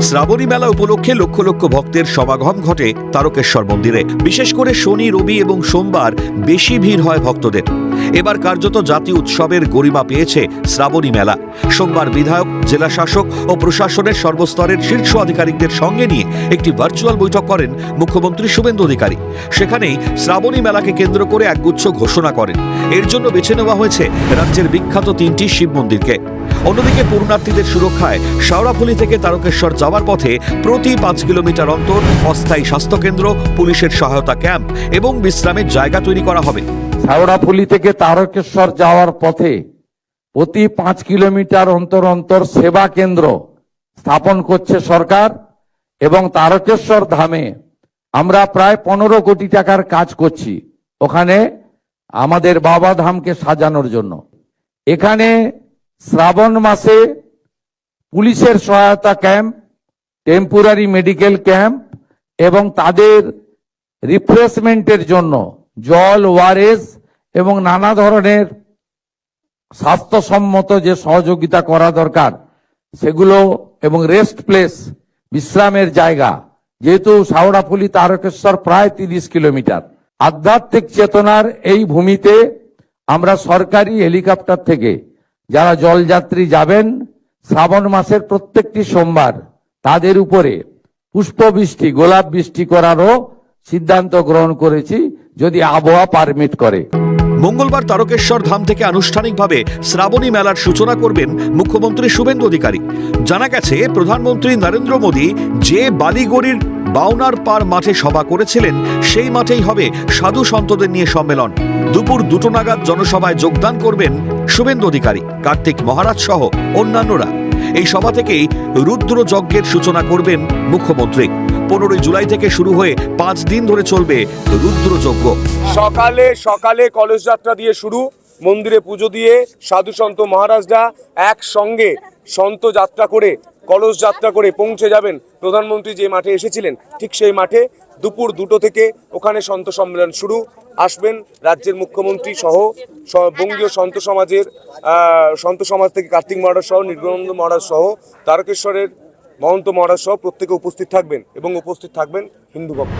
শ্রাবণী মেলা উপলক্ষে লক্ষ লক্ষ ভক্তের সমাগম ঘটে তারকেশ্বর মন্দিরে। বিশেষ করে শনি, রবি এবং সোমবার বেশি ভিড় হয় ভক্তদের। এবার কার্যত জাতীয় উৎসবের গরিমা পেয়েছে শ্রাবণী মেলা। সোমবার বিধায়ক, জেলা শাসক ও প্রশাসনের সর্বস্তরের শীর্ষ আধিকারিকদের সঙ্গে নিয়ে একটি ভার্চুয়াল বৈঠক করেন মুখ্যমন্ত্রী শুভেন্দু অধিকারী। সেখানেই শ্রাবণী মেলাকে কেন্দ্র করে একগুচ্ছ ঘোষণা করেন। এর জন্য বেছে নেওয়া হয়েছে রাজ্যের বিখ্যাত 3টি শিব মন্দিরকে। অন্যদিকে পুণ্যার্থীদের সুরক্ষায় শেওড়াফুলি থেকে তারকেশ্বর যাওয়ার পথে প্রতি 5 কিলোমিটার অন্তর অস্থায়ী স্বাস্থ্যকেন্দ্র, পুলিশের সহায়তা ক্যাম্প এবং বিশ্রামের জায়গা তৈরি করা হবে। শেওড়াফুলি থেকে তারকেশ্বর যাওয়ার পথে প্রতি 5 কিলোমিটার অন্তর অন্তর সেবা কেন্দ্র স্থাপন করছে সরকার এবং তারকেশ্বর ধামে আমরা প্রায় 15 কোটি টাকার কাজ করছি ওখানে আমাদের বাবা ধামকে সাজানোর জন্য। এখানে শ্রাবণ মাসে পুলিশের সহায়তা ক্যাম্প, টেম্পোরারি মেডিকেল ক্যাম্প এবং তাদের রিফ্রেশমেন্টের জন্য জল, ওআরএস এবং নানা ধরনের স্বাস্থ্যসম্মত যে সহযোগিতা করা দরকার সেগুলো এবং রেস্ট প্লেস, বিশ্রামের জায়গা। যেহেতু শেওড়াফুলি তারকেশ্বর প্রায় 30 কিলোমিটার, আধ্যাত্মিক চেতনার এই ভূমিতে আমরা সরকারি হেলিকপ্টার থেকে যারা জলযাত্রী যাবেন শ্রাবণ মাসের প্রত্যেকটি সোমবার তাদের উপরে পুষ্পবৃষ্টি, গোলাপ বৃষ্টি করারও সিদ্ধান্ত গ্রহণ করেছি যদি আবহাওয়া পারমিট করে। মঙ্গলবার তারকেশ্বর ধাম থেকে আনুষ্ঠানিকভাবে শ্রাবণী মেলার সূচনা করবেন মুখ্যমন্ত্রী শুভেন্দু অধিকারী। জানা গেছে, প্রধানমন্ত্রী নরেন্দ্র মোদী যে বালিগড়ির বাউনার পার মাঠে সভা করেছিলেন সেই মাঠেই হবে সাধু সন্তদের নিয়ে সম্মেলন। দুপুর 2টো নাগাদ জনসভায় যোগদান করবেন শুভেন্দু অধিকারী, কার্তিক মহারাজ সহ অন্যান্যরা। এই সভা থেকেই রুদ্র যজ্ঞের সূচনা করবেন মুখ্যমন্ত্রী। 15 জুলাই থেকে শুরু হয়ে 5 দিন ধরে চলবে রুদ্রযজ্ঞ। সকালে সকালে কলস যাত্রা দিয়ে শুরু, মন্দিরে পুজো দিয়ে সাধু সন্ত মহারাজরা একসঙ্গে সন্ত যাত্রা করে, কলস যাত্রা করে পৌঁছে যাবেন প্রধানমন্ত্রী যে মাঠে এসেছিলেন ঠিক সেই মাঠে। দুপুর 2টো থেকে ওখানে সন্ত সম্মেলন শুরু। আসবেন রাজ্যের মুখ্যমন্ত্রী সহ বঙ্গীয় সন্ত সমাজ থেকে কার্তিক মহারাজ সহ, নির্গুণানন্দ মহারাজ সহ, তারকেশ্বরের মহন্ত মহারাজ সহ প্রত্যেকে উপস্থিত থাকবেন এবং উপস্থিত থাকবেন হিন্দু ভক্ত।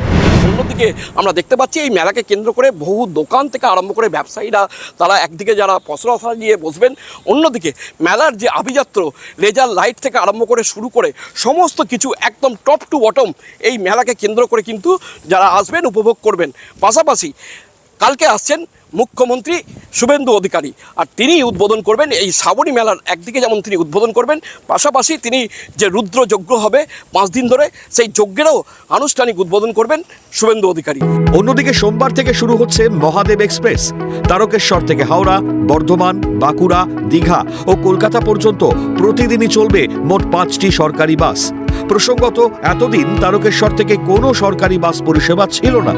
অন্যদিকে আমরা দেখতে পাচ্ছি এই মেলাকে কেন্দ্র করে বহু দোকান থেকে আরম্ভ করে ব্যবসায়ীরা তারা একদিকে যারা পসরা নিয়ে বসবেন, অন্যদিকে মেলার যে আভিজাত্য, লেজার লাইট থেকে আরম্ভ করে শুরু করে সমস্ত কিছু একদম টপ টু বটম এই মেলাকে কেন্দ্র করে কিন্তু যারা আসবেন উপভোগ করবেন। পাশাপাশি কালকে আসছেন মুখ্যমন্ত্রী শুভেন্দু অধিকারী, আর তিনি উদ্বোধন করবেন এই শ্রাবণী মেলার। একদিকে যেমন তিনি উদ্বোধন করবেন, পাশাপাশি তিনি যে রুদ্র যজ্ঞ হবে 5 দিন ধরে, সেই যজ্ঞেরও আনুষ্ঠানিক উদ্বোধন করবেন শুভেন্দু অধিকারী। অন্যদিকে সোমবার থেকে শুরু হচ্ছে মহাদেব এক্সপ্রেস। তারকেশ্বর থেকে হাওড়া, বর্ধমান, বাঁকুড়া, দীঘা ও কলকাতা পর্যন্ত প্রতিদিনই চলবে মোট 5টি সরকারি বাস। প্রসঙ্গত, এতদিন তারকেশ্বর থেকে কোনো সরকারি বাস পরিষেবা ছিল না।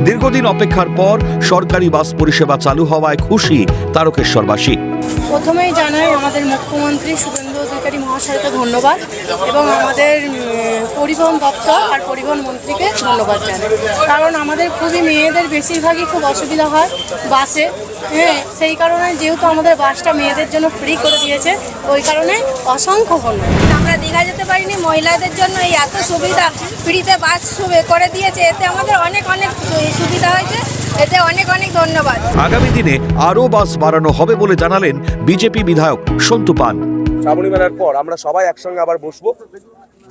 দীর্ঘদিন অপেক্ষার পর সরকারি বাস পরিষেবা চালু হওয়ায় খুশি তারকেশ্বরবাসী। প্রথমেই জানাই আমাদের মুখ্যমন্ত্রী শুভেন্দু অধিকারী মহাশয়কে ধন্যবাদ এবং আমাদের পরিবহন দপ্তর আর পরিবহন মন্ত্রীকে ধন্যবাদ জানাই। কারণ আমাদের খুবই মেয়েদের বেশিরভাগই খুব অসুবিধা হয় বাসে। সেই কারণে যেহেতু আমাদের বাসটা মেয়েদের জন্য ফ্রি করে দিয়েছে, ওই কারণে অসংখ্য ধন্যবাদ। আমরা দীঘা যেতে পারিনি, মহিলাদের জন্য এই এত সুবিধা ফ্রিতে বাস করে দিয়েছে, এতে আমাদের অনেক অনেক সুবিধা হয়েছে, এতে অনেক অনেক ধন্যবাদ। আগামী দিনে আরও বাস বাড়ানো হবে বলে জানালেন বিজেপি বিধায়ক সন্তু পান। শ্রাবণী মেলার পর আমরা সবাই একসঙ্গে আবার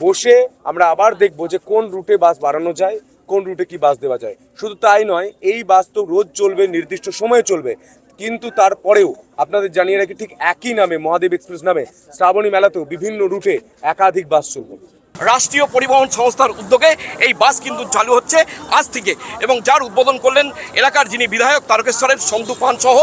বসে আমরা আবার দেখবো যে কোন রুটে বাস বাড়ানো যায়, কোন রুটে কি বাস দেওয়া যায়। শুধু তাই নয়, এই বাস তো রোজ চলবে, নির্দিষ্ট সময়ে চলবে, কিন্তু তারপরেও আপনাদের জানিয়ে রাখি ঠিক একই নামে মহাদেব এক্সপ্রেস নামে শ্রাবণী মেলাতেও বিভিন্ন রুটে একাধিক বাস চলবে। রাষ্ট্রীয় পরিবহন সংস্থার উদ্যোগে এই বাস কিন্তু চালু হচ্ছে আজ থেকে, এবং যার উদ্বোধন করলেন এলাকার যিনি বিধায়ক তারকেশ্বরের সন্তু পান সহ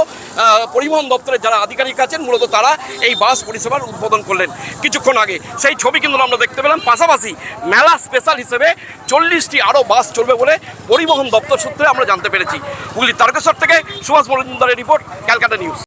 পরিবহন দপ্তরের যারা আধিকারিক আছেন, মূলত তারা এই বাস পরিষেবার উদ্বোধন করলেন কিছুক্ষণ আগে। সেই ছবি কিন্তু আমরা দেখতে পেলাম। পাশাপাশি মেলা স্পেশাল হিসেবে 40টি আরও বাস চলবে বলে পরিবহন দপ্তর সূত্রে আমরা জানতে পেরেছি। হুগলি তারকেশ্বর থেকে সুভাষ মজুমদারের রিপোর্ট, ক্যালকাটা নিউজ।